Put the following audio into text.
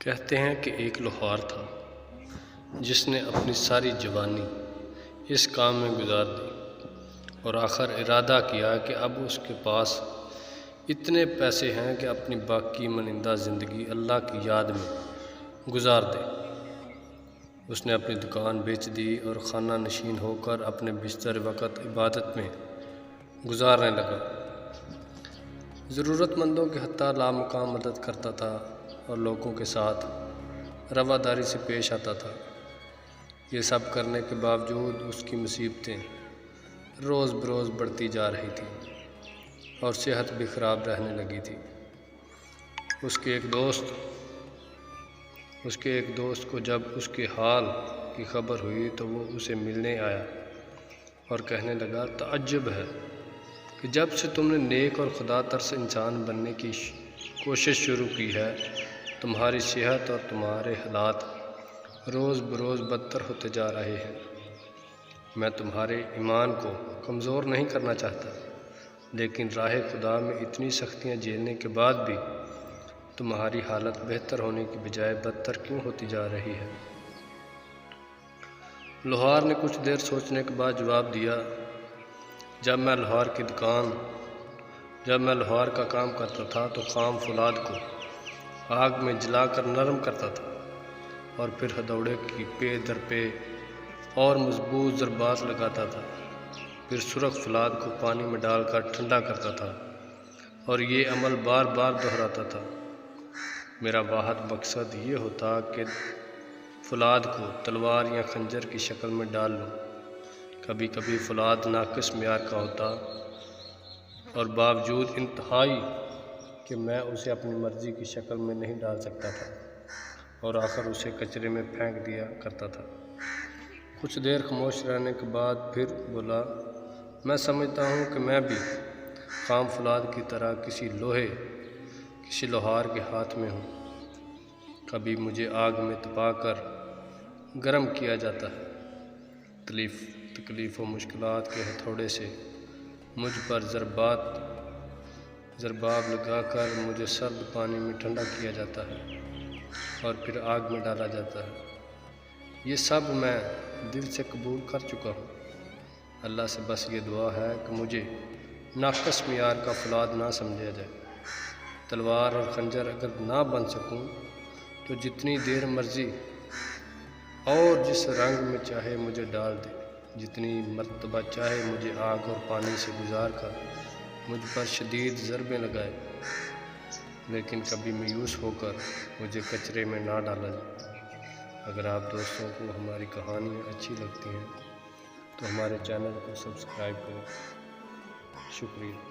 کہتے ہیں کہ ایک لوہار تھا جس نے اپنی ساری جوانی اس کام میں گزار دی اور آخر ارادہ کیا کہ اب اس کے پاس اتنے پیسے ہیں کہ اپنی باقی مانندہ زندگی اللہ کی یاد میں گزار دے۔ اس نے اپنی دکان بیچ دی اور خانہ نشین ہو کر اپنے بیشتر وقت عبادت میں گزارنے لگا۔ ضرورت مندوں کی حتیٰ لامقام مدد کرتا تھا اور لوگوں کے ساتھ رواداری سے پیش آتا تھا۔ یہ سب کرنے کے باوجود اس کی مصیبتیں روز بروز بڑھتی جا رہی تھیں اور صحت بھی خراب رہنے لگی تھی۔ اس کے ایک دوست کو جب اس کے حال کی خبر ہوئی تو وہ اسے ملنے آیا اور کہنے لگا، تعجب ہے کہ جب سے تم نے نیک اور خدا ترس انسان بننے کی کوشش شروع کی ہے، تمہاری صحت اور تمہارے حالات روز بروز بدتر ہوتے جا رہے ہیں۔ میں تمہارے ایمان کو کمزور نہیں کرنا چاہتا، لیکن راہ خدا میں اتنی سختیاں جھیلنے کے بعد بھی تمہاری حالت بہتر ہونے کی بجائے بدتر کیوں ہوتی جا رہی ہے؟ لوہار نے کچھ دیر سوچنے کے بعد جواب دیا، جب میں لوہار کا کام کرتا تھا تو خام فولاد کو آگ میں جلا کر نرم کرتا تھا اور پھر ہتھوڑے کی پے در پے اور مضبوط ضربات لگاتا تھا، پھر سرخ فولاد کو پانی میں ڈال کر ٹھنڈا کرتا تھا اور یہ عمل بار بار دہراتا تھا۔ میرا واحد مقصد یہ ہوتا کہ فولاد کو تلوار یا خنجر کی شکل میں ڈال لوں۔ کبھی کبھی فولاد ناقص معیار کا ہوتا اور باوجود انتہائی کہ میں اسے اپنی مرضی کی شکل میں نہیں ڈال سکتا تھا اور آخر اسے کچرے میں پھینک دیا کرتا تھا۔ کچھ دیر خاموش رہنے کے بعد پھر بولا، میں سمجھتا ہوں کہ میں بھی خام فولاد کی طرح کسی لوہار کے ہاتھ میں ہوں۔ کبھی مجھے آگ میں تپا کر گرم کیا جاتا ہے، تکلیف و مشکلات کے ہتھوڑے سے مجھ پر ضرباب لگا کر مجھے سرد پانی میں ٹھنڈا کیا جاتا ہے اور پھر آگ میں ڈالا جاتا ہے۔ یہ سب میں دل سے قبول کر چکا ہوں۔ اللہ سے بس یہ دعا ہے کہ مجھے ناقص معیار کا فولاد نہ سمجھا جائے۔ تلوار اور خنجر اگر نہ بن سکوں تو جتنی دیر مرضی اور جس رنگ میں چاہے مجھے ڈال دے، جتنی مرتبہ چاہے مجھے آگ اور پانی سے گزار کر مجھ پر شدید ضربیں لگائے، لیکن کبھی مایوس ہو کر مجھے کچرے میں نہ ڈالا جائے۔ اگر آپ دوستوں کو ہماری کہانیاں اچھی لگتی ہیں تو ہمارے چینل کو سبسکرائب کریں۔ شکریہ۔